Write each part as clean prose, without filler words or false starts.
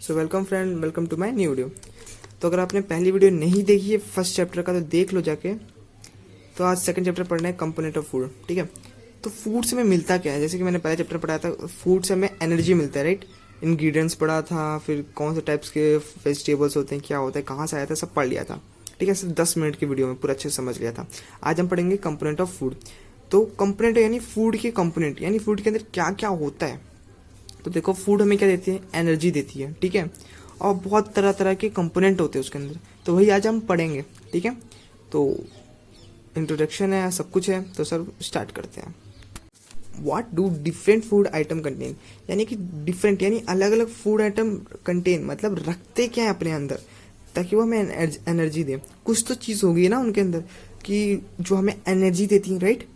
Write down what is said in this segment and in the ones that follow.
So welcome friend, welcome to my new video. तो अगर आपने पहली वीडियो नहीं देखी है फर्स्ट चैप्टर का तो देख लो जाके। तो आज सेकंड चैप्टर पढ़ना है कंपोनेंट ऑफ फूड। ठीक है, तो फूड से हमें मिलता क्या है? जैसे कि मैंने पहला चैप्टर पढ़ा था, फूड से हमें एनर्जी मिलता है, राइट। इंग्रेडिएंट्स पढ़ा था, फिर कौन से टाइप्स के वेजिटेबल्स होते हैं, क्या होता है, कहाँ से आया था, सब पढ़ लिया था। ठीक है, सिर्फ 10 मिनट की वीडियो में पूरा अच्छे से समझ लिया था। आज हम पढ़ेंगे कंपोनेंट ऑफ फूड। तो कंपोनेंट यानी फूड के कंपोनेंट, यानी फूड के अंदर क्या क्या होता है। तो देखो, फूड हमें क्या देती है? एनर्जी देती है। ठीक है, और बहुत तरह तरह के कंपोनेंट होते हैं उसके अंदर, तो वही आज हम पढ़ेंगे। ठीक है, तो इंट्रोडक्शन है, सब कुछ है, तो सर स्टार्ट करते हैं। What do different food atom contain, यानी कि डिफरेंट यानी अलग अलग फूड आइटम कंटेन, मतलब रखते क्या है अपने अंदर ताकि वो हमें एनर्जी दे। कुछ तो चीज़ होगी ना उनके अंदर कि जो हमें एनर्जी देती है, राइट।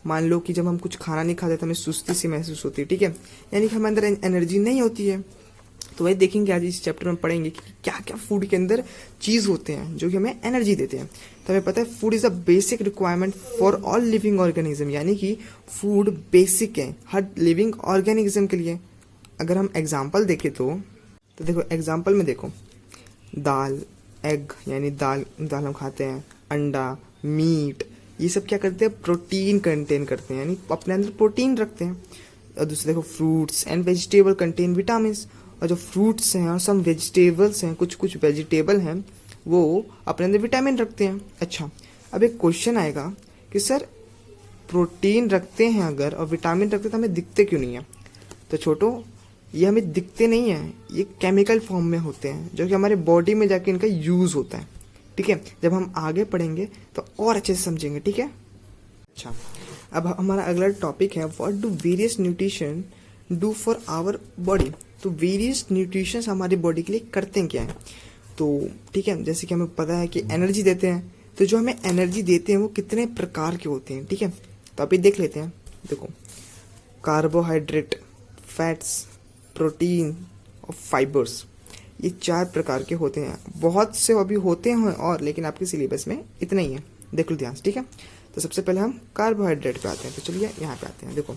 मान लो कि जब हम कुछ खाना नहीं खाते तो हमें सुस्ती सी महसूस होती है। ठीक है, यानी कि हमारे अंदर एनर्जी नहीं होती है। तो वही देखेंगे आज इस चैप्टर में, पढ़ेंगे कि क्या क्या फूड के अंदर चीज़ होते हैं जो कि हमें एनर्जी देते हैं। तो हमें पता है food is a basic requirement for all living organism, यानी कि फूड बेसिक है हर लिविंग ऑर्गेनिज्म के लिए। अगर हम एग्जाम्पल देखें तो देखो एग्जाम्पल में देखो, दाल, एग यानी दाल हम खाते हैं, अंडा, मीट, ये सब क्या करते हैं? प्रोटीन कंटेन करते हैं, यानी अपने अंदर प्रोटीन रखते हैं। और दूसरे देखो, fruits and vegetable contain vitamin, और जो फ्रूट्स हैं और सम वेजिटेबल्स हैं, कुछ कुछ वेजिटेबल हैं, वो अपने अंदर विटामिन रखते हैं। अच्छा, अब एक क्वेश्चन आएगा कि सर प्रोटीन रखते हैं अगर और विटामिन रखते तो हमें दिखते क्यों नहीं है? तो छोटो, ये हमें दिखते नहीं है, ये केमिकल फॉर्म में होते हैं जो कि हमारे बॉडी में जाके इनका यूज़ होता है। ठीक है, जब हम आगे पढ़ेंगे तो और अच्छे से समझेंगे। ठीक है, अच्छा, अब हमारा अगला टॉपिक है what do various nutrition do for our body. तो वेरियस न्यूट्रिशन हमारी बॉडी के लिए करते हैं क्या है? तो ठीक है, जैसे कि हमें पता है कि एनर्जी देते हैं, तो जो हमें एनर्जी देते हैं वो कितने प्रकार के होते हैं। ठीक है, तो अभी देख लेते हैं। देखो, कार्बोहाइड्रेट, फैट्स, प्रोटीन और फाइबर्स, ये 4 प्रकार के होते हैं। बहुत से अभी होते हैं और, लेकिन आपके सिलेबस में इतना ही है, देख लो ध्यान से। ठीक है, तो सबसे पहले हम कार्बोहाइड्रेट पे आते हैं। तो चलिए यहाँ पे आते हैं। देखो,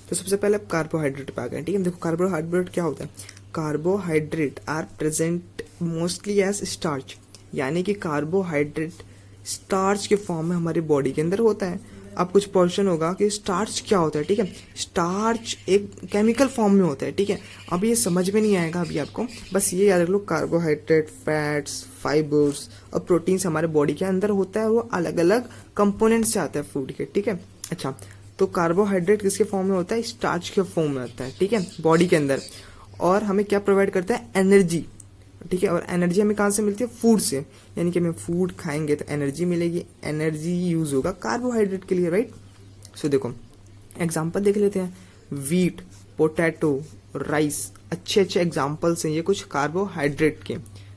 तो सबसे पहले आप कार्बोहाइड्रेट पे आ गए। ठीक है, देखो कार्बोहाइड्रेट क्या होता है? Carbohydrate are present mostly as starch, यानी कि कार्बोहाइड्रेट स्टार्च के फॉर्म में हमारी बॉडी के अंदर होता है। अब कुछ पोर्शन होगा कि स्टार्च क्या होता है। ठीक है, स्टार्च एक केमिकल फॉर्म में होता है। ठीक है, अब ये समझ में नहीं आएगा अभी आपको, बस ये याद रख लो, कार्बोहाइड्रेट, फैट्स, फाइबर्स और प्रोटीन्स हमारे बॉडी के अंदर होता है, वो अलग अलग कंपोनेंट से आता है फूड के। ठीक है, अच्छा, तो कार्बोहाइड्रेट किसके फॉर्म में होता है? स्टार्च के फॉर्म में होता है। ठीक है, बॉडी के अंदर, और हमें क्या प्रोवाइड करता है? एनर्जी। ठीक है, और एनर्जी हमें कहाँ से मिलती है? फूड से, यानी कि हमें फूड खाएंगे तो एनर्जी मिलेगी, एनर्जी यूज होगा कार्बोहाइड्रेट के लिए, राइट। सो देखो एग्जांपल देख लेते हैं, वीट, पोटैटो, राइस, अच्छे अच्छे एग्जांपल्स हैं ये कुछ कार्बोहाइड्रेट के।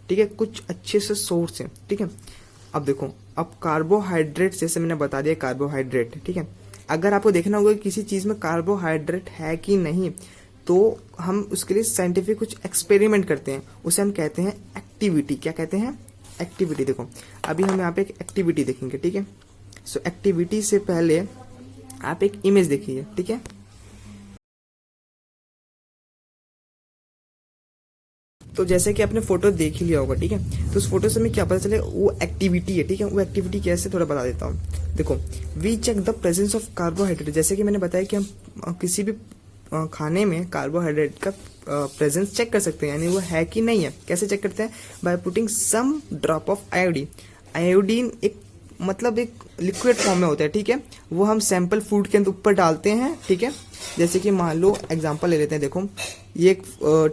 ठीक है, कुछ अच्छे से सोर्स हैं। ठीक है, अब देखो, अब कार्बोहाइड्रेट जैसे मैंने बता दिया कार्बोहाइड्रेट। ठीक है, अगर आपको देखना होगा कि किसी चीज में कार्बोहाइड्रेट है कि नहीं, तो हम उसके लिए साइंटिफिक कुछ एक्सपेरिमेंट करते हैं, उसे हम कहते हैं एक्टिविटी। क्या कहते हैं? एक्टिविटी। देखो, अभी हम यहाँ पे एक एक्टिविटी देखेंगे। ठीक है, सो एक्टिविटी से पहले आप एक इमेज देखिए। ठीक है, तो जैसे कि आपने फोटो देख ही लिया होगा। ठीक है, तो उस फोटो से हमें क्या पता चले? वो एक्टिविटी है। ठीक है, वो एक्टिविटी कैसे, थोड़ा बता देता हूँ। देखो, we check the presence of carbohydrate, जैसे कि मैंने बताया कि हम किसी भी खाने में कार्बोहाइड्रेट का प्रेजेंस चेक कर सकते हैं, यानी वो है कि नहीं है। कैसे चेक करते हैं? By putting some drop of iodine. Iodine एक मतलब एक लिक्विड फॉर्म में होता है। ठीक है, वो हम सैंपल फूड के अंदर ऊपर डालते हैं। ठीक है, जैसे कि मान लो एग्जांपल ले लेते हैं। देखो, ये एक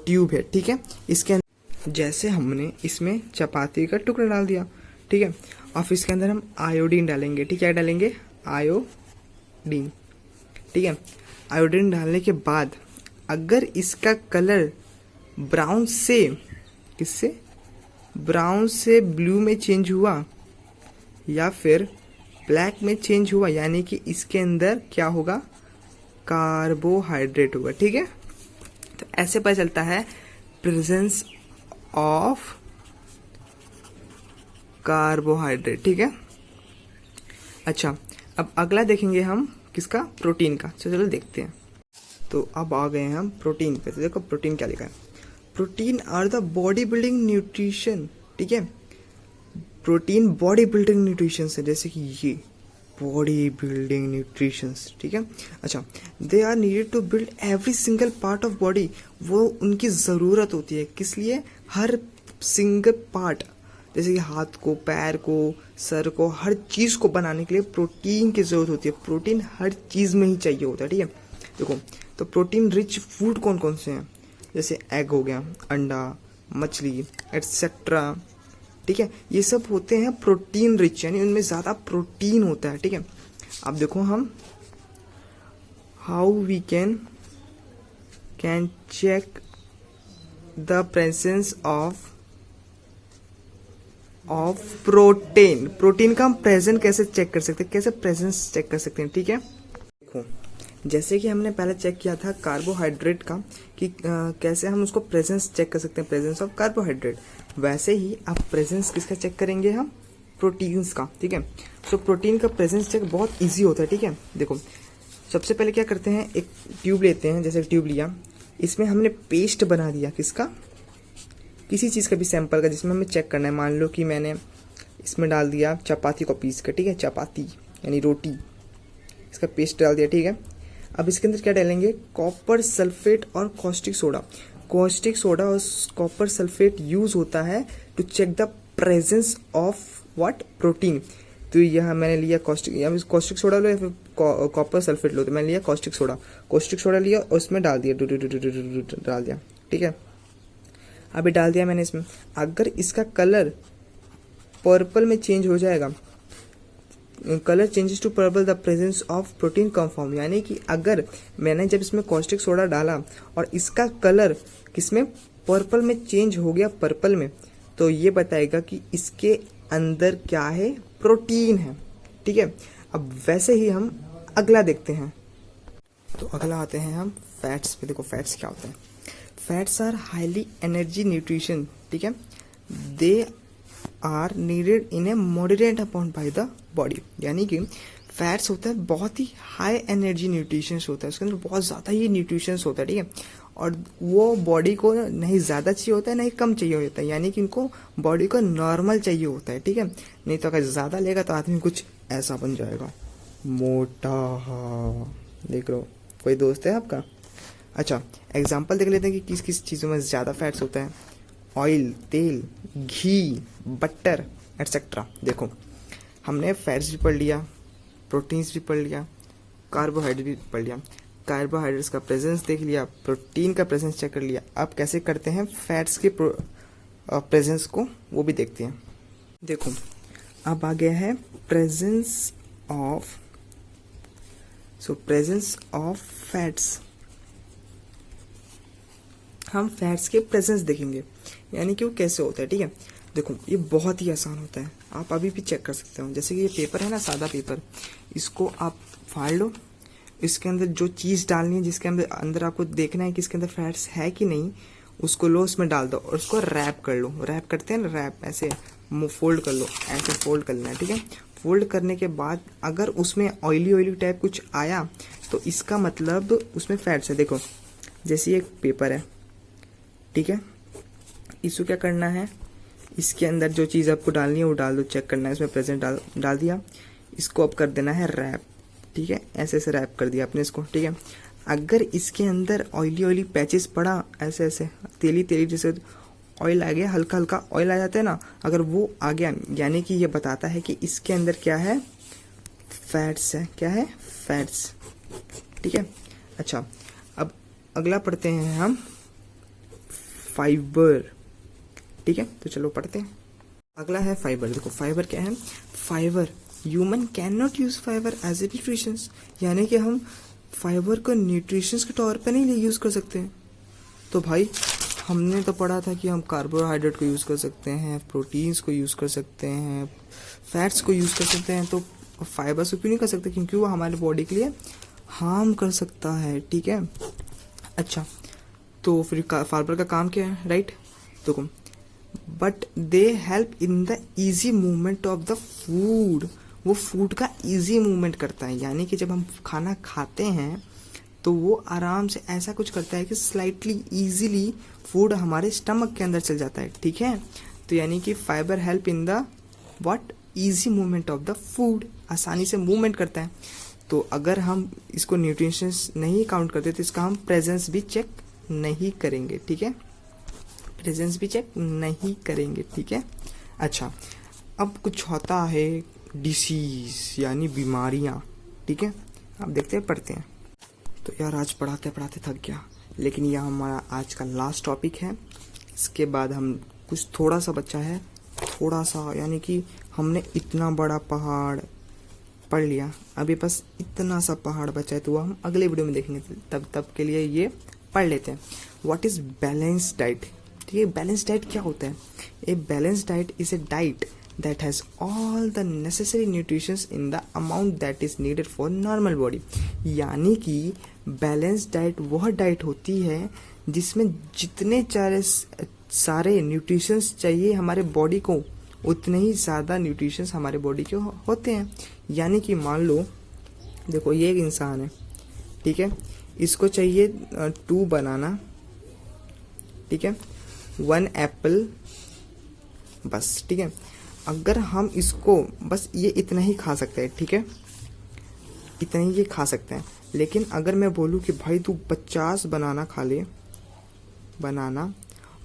ट्यूब है। ठीक है, इसके अंदर जैसे हमने इसमें चपाती का टुकड़ा डाल दिया। ठीक है, और फिर इसके अंदर हम आयोडीन डालेंगे। ठीक है, क्या डालेंगे? आयोडीन। ठीक है, आयोडीन डालने के बाद अगर इसका कलर ब्राउन से किससे ब्राउन से ब्लू में चेंज हुआ या फिर ब्लैक में चेंज हुआ, यानी कि इसके अंदर क्या होगा? कार्बोहाइड्रेट होगा। ठीक है, तो ऐसे पता चलता है प्रेजेंस ऑफ कार्बोहाइड्रेट। ठीक है, अच्छा, अब अगला देखेंगे हम किसका? प्रोटीन का। चलो देखते हैं। तो अब आ गए हम प्रोटीन पे। तो देखो प्रोटीन क्या लिखा है। Protein are the body building nutrition, ठीक है, प्रोटीन बॉडी बिल्डिंग न्यूट्रिशन है, जैसे कि ये बॉडी बिल्डिंग न्यूट्रिशंस, ठीक है। अच्छा, they are needed to build every single part of body, वो उनकी ज़रूरत होती है, किस लिए, हर सिंगल पार्ट, जैसे कि हाथ को, पैर को, सर को, हर चीज़ को बनाने के लिए प्रोटीन की ज़रूरत होती है। प्रोटीन हर चीज़ में ही चाहिए होता है, ठीक है। देखो, तो प्रोटीन रिच फूड कौन कौन से हैं, जैसे एग हो गया, अंडा, मछली एटसेट्रा, ठीक है, ये सब होते हैं प्रोटीन रिच, यानी उनमें ज़्यादा प्रोटीन होता है, ठीक है। अब देखो हम how we can check the presence of protein का हम प्रेजेंस कैसे चेक कर सकते हैं, कैसे प्रेजेंस चेक कर सकते हैं, ठीक है। देखो, जैसे कि हमने पहले चेक किया था कार्बोहाइड्रेट का कि कैसे हम उसको प्रेजेंस चेक कर सकते हैं, प्रेजेंस ऑफ कार्बोहाइड्रेट, वैसे ही अब प्रेजेंस किसका चेक करेंगे हम, प्रोटीन्स का, ठीक है। सो प्रोटीन का प्रेजेंस चेक बहुत इजी होता है, ठीक है। देखो, सबसे पहले क्या करते हैं, एक ट्यूब लेते हैं, जैसे ट्यूब लिया, इसमें हमने पेस्ट बना दिया, किसका, किसी चीज़ का भी सैंपल का, जिसमें हमें चेक करना है। मान लो कि मैंने इसमें डाल दिया चपाती को पीस कर, ठीक है, चपाती यानी रोटी, इसका पेस्ट डाल दिया, ठीक है। अब इसके अंदर क्या डालेंगे, कॉपर सल्फेट और कॉस्टिक सोडा। कॉस्टिक सोडा और कॉपर सल्फेट यूज होता है to check the presence of what, protein. तो यह मैंने लिया कॉस्टिक सोडा लो या फिर कॉपर सल्फेट लो, तो मैंने लिया कॉस्टिक सोडा लिया और उसमें डाल दिया, डाल दिया, ठीक है। अभी डाल दिया मैंने इसमें, अगर इसका कलर पर्पल में चेंज हो जाएगा, colour changes to purple the presence of protein confirm, यानी कि अगर मैंने जब इसमें कॉस्टिक सोडा डाला और इसका कलर किसमें, पर्पल में चेंज हो गया, पर्पल में, तो ये बताएगा कि इसके अंदर क्या है, प्रोटीन है, ठीक है। अब वैसे ही हम अगला देखते हैं, तो अगला आते हैं हम फैट्स पे। देखो फैट्स क्या होता है, fats are highly energy nutrition, ठीक है, they are needed in a moderate amount by the body, यानी कि फैट्स होता है बहुत ही हाई एनर्जी न्यूट्रिशंस होता है, उसके अंदर बहुत ज़्यादा ही न्यूट्रिशंस होता है, ठीक है, और वो बॉडी को नहीं ज़्यादा चाहिए होता है नहीं कम चाहिए होता है, यानी कि इनको बॉडी को नॉर्मल चाहिए होता है, ठीक है। नहीं तो अगर ज़्यादा लेगा तो आदमी कुछ ऐसा बन जाएगा, मोटा। देख लो, कोई दोस्त है आपका। अच्छा, एग्जाम्पल देख लेते हैं कि किस किस चीज़ों में ज़्यादा फैट्स होता है, ऑयल, तेल, घी, बटर एटसेट्रा। देखो, हमने फैट्स भी पढ़ लिया, प्रोटीन्स भी पढ़ लिया, कार्बोहाइड्रेट भी पढ़ लिया, कार्बोहाइड्रेट्स का प्रेजेंस देख लिया, प्रोटीन का प्रेजेंस चेक कर लिया। अब कैसे करते हैं फैट्स के प्रेजेंस को, वो भी देखते हैं। देखो, अब आ गया है प्रेजेंस ऑफ फैट्स। हम फैट्स के प्रेजेंस देखेंगे, यानी कि वो कैसे होता है, ठीक है। देखो, ये बहुत ही आसान होता है, आप अभी भी चेक कर सकते हो। जैसे कि ये पेपर है ना, सादा पेपर, इसको आप फाड़ लो, इसके अंदर जो चीज़ डालनी है, जिसके अंदर आपको देखना है कि इसके अंदर फैट्स है कि नहीं, उसको लो, उसमें डाल दो और उसको रैप कर लो। रैप करते हैं ना, रैप ऐसे फोल्ड कर लो, ऐसे फोल्ड कर लेना है, ठीक है। फोल्ड करने के बाद अगर उसमें ऑयली टाइप कुछ आया तो इसका मतलब उसमें फैट्स है। देखो, जैसे एक पेपर है, ठीक है, इसको क्या करना है, इसके अंदर जो चीज़ आपको डालनी है वो डाल दो, चेक करना है इसमें प्रेजेंट डाल दिया, इसको अब कर देना है रैप, ठीक है, ऐसे ऐसे रैप कर दिया आपने इसको, ठीक है। अगर इसके अंदर ऑयली पैचेस पड़ा, ऐसे ऐसे तेली जैसे ऑयल आ गया, हल्का हल्का ऑयल आ जाता है ना, अगर वो आ गया, यानी कि ये बताता है कि इसके अंदर क्या है, फैट्स है। क्या है, फैट्स, ठीक है। अच्छा, अब अगला पढ़ते हैं हम फाइबर, ठीक है, तो चलो पढ़ते हैं। अगला है फाइबर। देखो, फाइबर क्या है, fibre, human can not use fibre as a nutrition, यानी कि हम फाइबर को न्यूट्रिशन के तौर पे नहीं यूज कर सकते। तो भाई, हमने तो पढ़ा था कि हम कार्बोहाइड्रेट को यूज कर सकते हैं, प्रोटीन्स को यूज कर सकते हैं, फैट्स को यूज कर सकते हैं, तो फाइबर को क्यों नहीं कर सकते, क्योंकि वो हमारे बॉडी के लिए हार्म कर सकता है, ठीक है। अच्छा, तो फिर फाइबर का काम क्या है, राइट। देखो, but they help in the easy movement of the food, वो फूड का इजी मूवमेंट करता है, यानी कि जब हम खाना खाते हैं तो वो आराम से ऐसा कुछ करता है कि स्लाइटली इजीली फूड हमारे स्टमक के अंदर चल जाता है, ठीक है। तो यानी कि fibre help in the what easy movement of the food, आसानी से मूवमेंट करता है। तो अगर हम इसको न्यूट्रिशंस नहीं काउंट करते तो इसका हम प्रेजेंस भी चेक नहीं करेंगे, ठीक है, प्रेजेंस भी चेक नहीं करेंगे, ठीक है। अच्छा, अब कुछ होता है डिसीज यानी बीमारियां, ठीक है। अब देखते हैं, पढ़ते हैं। तो यार आज पढ़ाते पढ़ाते थक गया, लेकिन यह हमारा आज का लास्ट टॉपिक है। इसके बाद हम कुछ थोड़ा सा बच्चा है, थोड़ा सा, यानी कि हमने इतना बड़ा पहाड़ पढ़ लिया, अभी बस इतना सा पहाड़ बचा है, तो वो हम अगले वीडियो में देखेंगे। तब के लिए ये पढ़ लेते हैं। व्हाट इज बैलेंस डाइट, ठीक है। बैलेंस डाइट क्या होता है? A balance diet is a diet that has all the necessary nutrients in the amount that is needed for normal body। यानी कि बैलेंस डाइट वह डाइट होती है जिसमें जितने सारे न्यूट्रिशंस चाहिए हमारे बॉडी को, उतने ही ज़्यादा न्यूट्रिशंस हमारे बॉडी के होते हैं। यानी कि मान लो, देखो ये एक इंसान है, ठीक है, इसको चाहिए 2 बनाना, ठीक है, 1 एप्पल, बस, ठीक है। अगर हम इसको बस ये इतना ही खा सकते हैं, ठीक है, इतना ही ये खा सकते हैं। लेकिन अगर मैं बोलूँ कि भाई तू 50 बनाना खा ले, बनाना,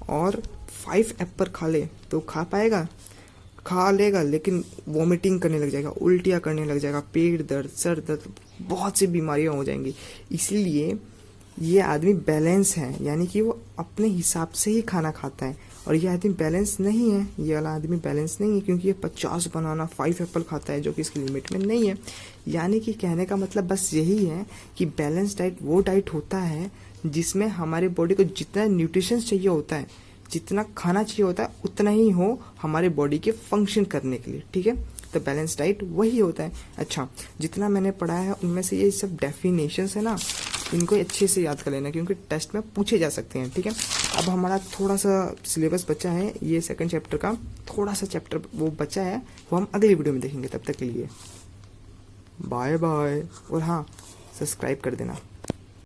और 5 एप्पल खा ले, तो खा पाएगा? खा लेगा, लेकिन वॉमिटिंग करने लग जाएगा, उल्टियाँ करने लग जाएगा, पेट दर्द, सर दर्द, बहुत सी बीमारियाँ हो जाएंगी। इसीलिए ये आदमी बैलेंस है, यानी कि वो अपने हिसाब से ही खाना खाता है। और ये आदमी बैलेंस नहीं है, ये वाला आदमी बैलेंस नहीं है, क्योंकि ये 50 बनाना 5 एप्पल खाता है, जो कि इसकी लिमिट में नहीं है। यानी कि कहने का मतलब बस यही है कि बैलेंस डाइट वो डाइट होता है जिसमें हमारे बॉडी को जितना न्यूट्रिशन चाहिए होता है, जितना खाना चाहिए होता है, उतना ही हो हमारे बॉडी के फंक्शन करने के लिए, ठीक है। तो बैलेंस डाइट वही होता है। अच्छा, जितना मैंने पढ़ा है उनमें से ये सब डेफिनेशंस है ना, इनको अच्छे से याद कर लेना, क्योंकि टेस्ट में पूछे जा सकते हैं, ठीक है। अब हमारा थोड़ा सा सिलेबस बचा है, ये 2nd चैप्टर का थोड़ा सा चैप्टर वो बचा है, वो हम अगली वीडियो में देखेंगे। तब तक के लिए बाय बाय, और हाँ, सब्सक्राइब कर देना।